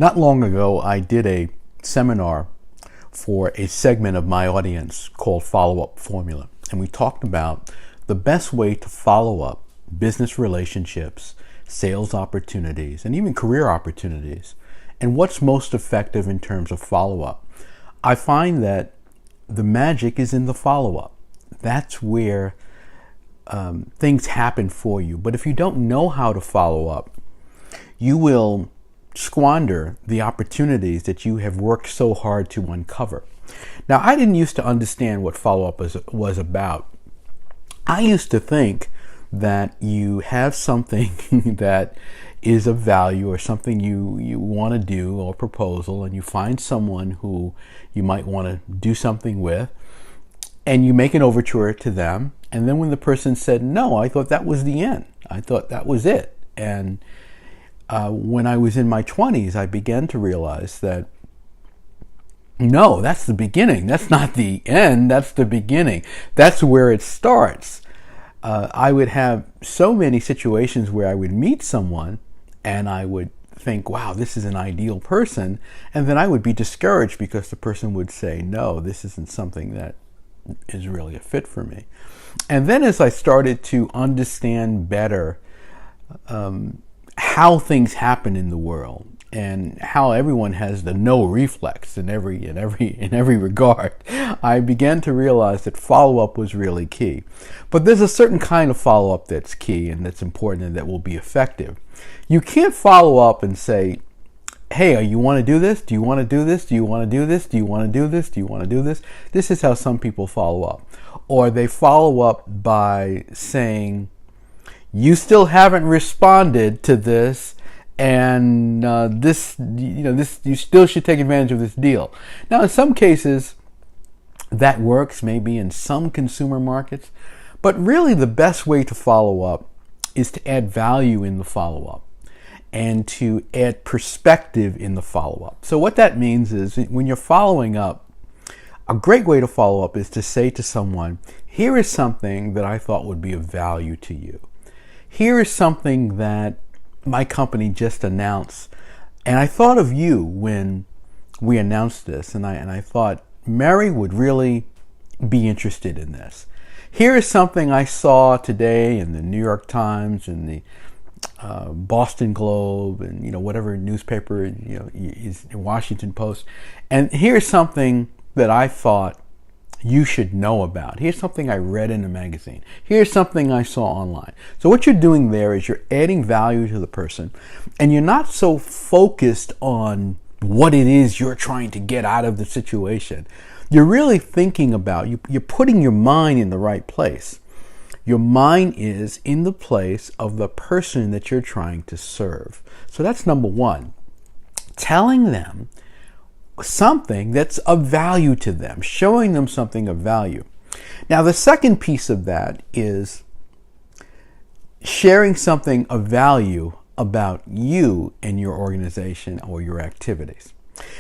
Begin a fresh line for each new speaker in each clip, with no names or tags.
Not long ago, I did a seminar for a segment of my audience called Follow-Up Formula. And we talked about the best way to follow up business relationships, sales opportunities, and even career opportunities, and what's most effective in terms of follow-up. I find that the magic is in the follow-up. That's where things happen for you. But if you don't know how to follow up, you will squander the opportunities that you have worked so hard to uncover. Now, I didn't used to understand what follow-up was about. I used to think that you have something that is of value or something you want to do, or proposal, and you find someone who you might want to do something with, and you make an overture to them, and then when the person said no, I thought that was the end. I thought that was it. And when I was in my 20s, I began to realize that no, that's the beginning. That's not the end. That's the beginning. That's where it starts. I would have so many situations where I would meet someone and I would think, wow, this is an ideal person. And then I would be discouraged because the person would say, no, this isn't something that is really a fit for me. And then as I started to understand better how things happen in the world and how everyone has the no reflex in every regard, I began to realize that follow-up was really key. But there's a certain kind of follow-up that's key and that's important and that will be effective. You can't follow up and say, hey, you want to do this? Do you want to do this? Do you want to do this? Do you want to do this? Do you want to do this? This is how some people follow up. Or they follow up by saying, you still haven't responded to this, and you still should take advantage of this deal. Now, in some cases, that works, maybe in some consumer markets, but really the best way to follow up is to add value in the follow-up and to add perspective in the follow-up. So what that means is when you're following up, a great way to follow up is to say to someone, here is something that I thought would be of value to you. Here is something that my company just announced, and I thought of you when we announced this, and I thought Mary would really be interested in this. Here is something I saw today in the New York Times and the Boston Globe and whatever newspaper is in Washington Post, and here's something that I thought you should know about. Here's something I read in a magazine. Here's something I saw online. So what you're doing there is you're adding value to the person, and you're not so focused on what it is you're trying to get out of the situation. You're really thinking about, you're putting your mind in the right place. Your mind is in the place of the person that you're trying to serve. So that's number one. Telling them something that's of value to them, showing them something of value. Now, the second piece of that is sharing something of value about you and your organization or your activities.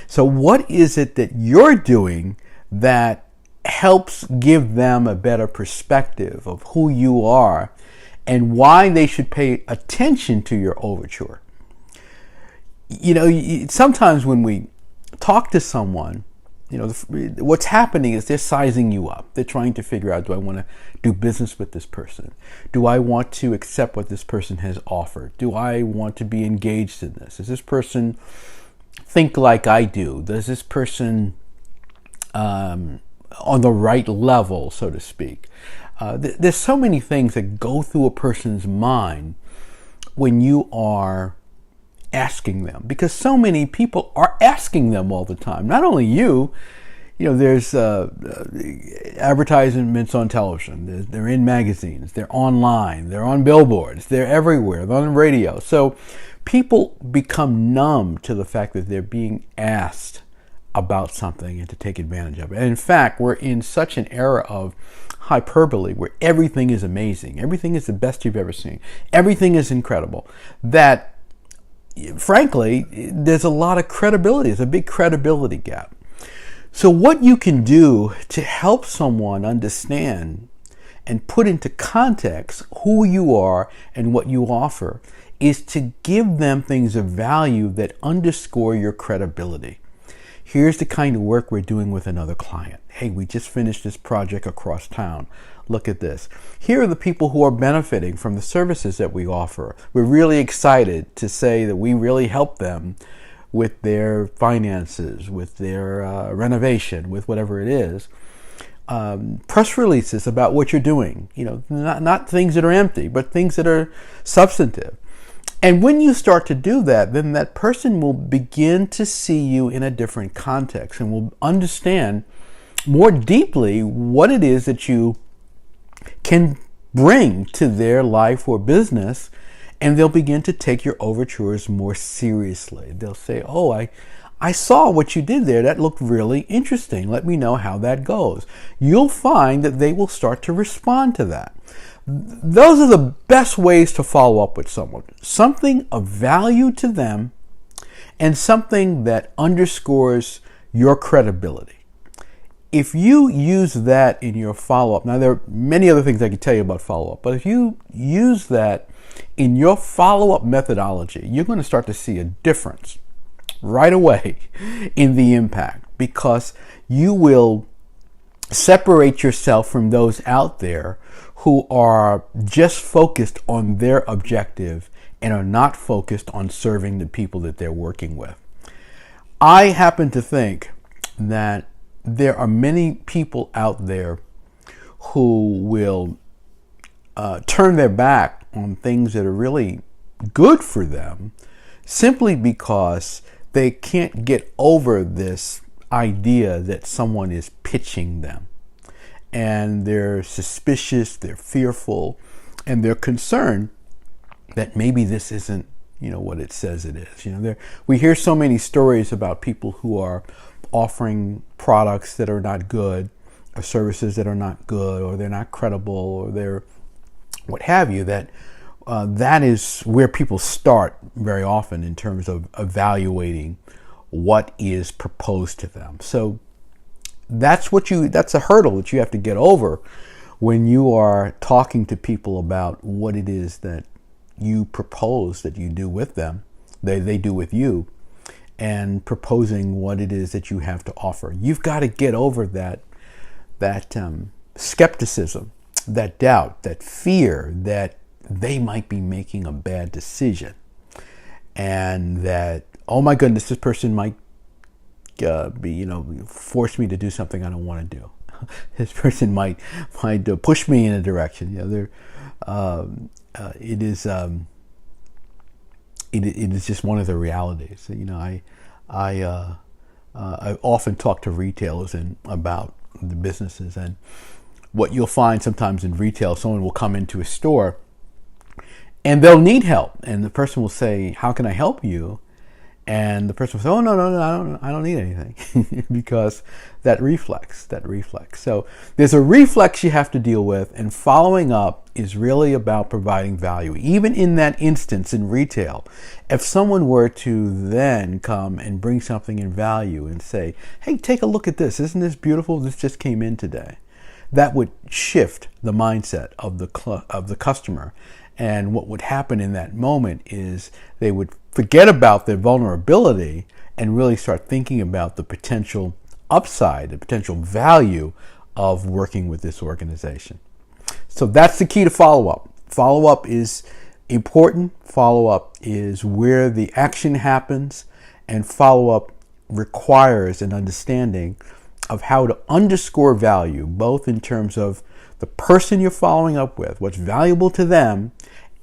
So what is it that you're doing that helps give them a better perspective of who you are and why they should pay attention to your overture? Sometimes when we talk to someone, what's happening is they're sizing you up. They're trying to figure out, do I want to do business with this person? Do I want to accept what this person has offered? Do I want to be engaged in this? Does this person think like I do? Does this person on the right level, so to speak? There's so many things that go through a person's mind when you are asking them, because so many people are asking them all the time. Not only you, there's advertisements on television, they're in magazines, they're online, they're on billboards, they're everywhere, they're on the radio. So people become numb to the fact that they're being asked about something and to take advantage of it. And in fact, we're in such an era of hyperbole where everything is amazing, everything is the best you've ever seen, everything is incredible, that frankly, there's a lot of credibility. There's a big credibility gap. So what you can do to help someone understand and put into context who you are and what you offer is to give them things of value that underscore your credibility. Here's the kind of work we're doing with another client. Hey, we just finished this project across town. Look at this. Here are the people who are benefiting from the services that we offer. We're really excited to say that we really help them with their finances, with their renovation, with whatever it is. Press releases about what you're doing. Not things that are empty, but things that are substantive. And when you start to do that, then that person will begin to see you in a different context and will understand more deeply what it is that you can bring to their life or business, and they'll begin to take your overtures more seriously. They'll say, oh, I saw what you did there. That looked really interesting. Let me know how that goes. You'll find that they will start to respond to that. Those are the best ways to follow up with someone. Something of value to them and something that underscores your credibility. If you use that in your follow-up, now there are many other things I can tell you about follow-up, but if you use that in your follow-up methodology, you're going to start to see a difference right away in the impact, because you will separate yourself from those out there who are just focused on their objective and are not focused on serving the people that they're working with. I happen to think that there are many people out there who will turn their back on things that are really good for them simply because they can't get over this idea that someone is pitching them. And they're suspicious, they're fearful, and they're concerned that maybe this isn't, what it says it is. We hear so many stories about people who are offering products that are not good, or services that are not good, or they're not credible, or they're what have you, that is where people start very often in terms of evaluating what is proposed to them. So that's a hurdle that you have to get over when you are talking to people about what it is that you propose that you do with them, they do with you, and proposing what it is that you have to offer. You've got to get over that skepticism, that doubt, that fear that they might be making a bad decision, and that, oh my goodness, this person might force me to do something I don't want to do. This person might push me in a direction. It is just one of the realities. I often talk to retailers about the businesses, and what you'll find sometimes in retail, someone will come into a store and they'll need help, and the person will say, "How can I help you?" And the person will say, "Oh, no, I don't need anything," because that reflex. So there's a reflex you have to deal with, and following up is really about providing value. Even in that instance in retail, if someone were to then come and bring something in value and say, "Hey, take a look at this. Isn't this beautiful? This just came in today." That would shift the mindset of the customer. And what would happen in that moment is they would forget about their vulnerability and really start thinking about the potential upside, the potential value of working with this organization. So that's the key to follow-up. Follow-up is important. Follow-up is where the action happens, and follow-up requires an understanding of how to underscore value, both in terms of the person you're following up with, what's valuable to them,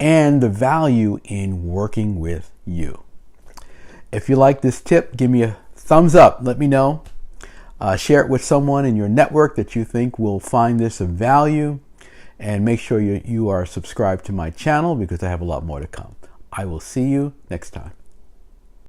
and the value in working with you. If you like this tip, give me a thumbs up. Let me know. Share it with someone in your network that you think will find this of value. And make sure you are subscribed to my channel, because I have a lot more to come. I will see you next time.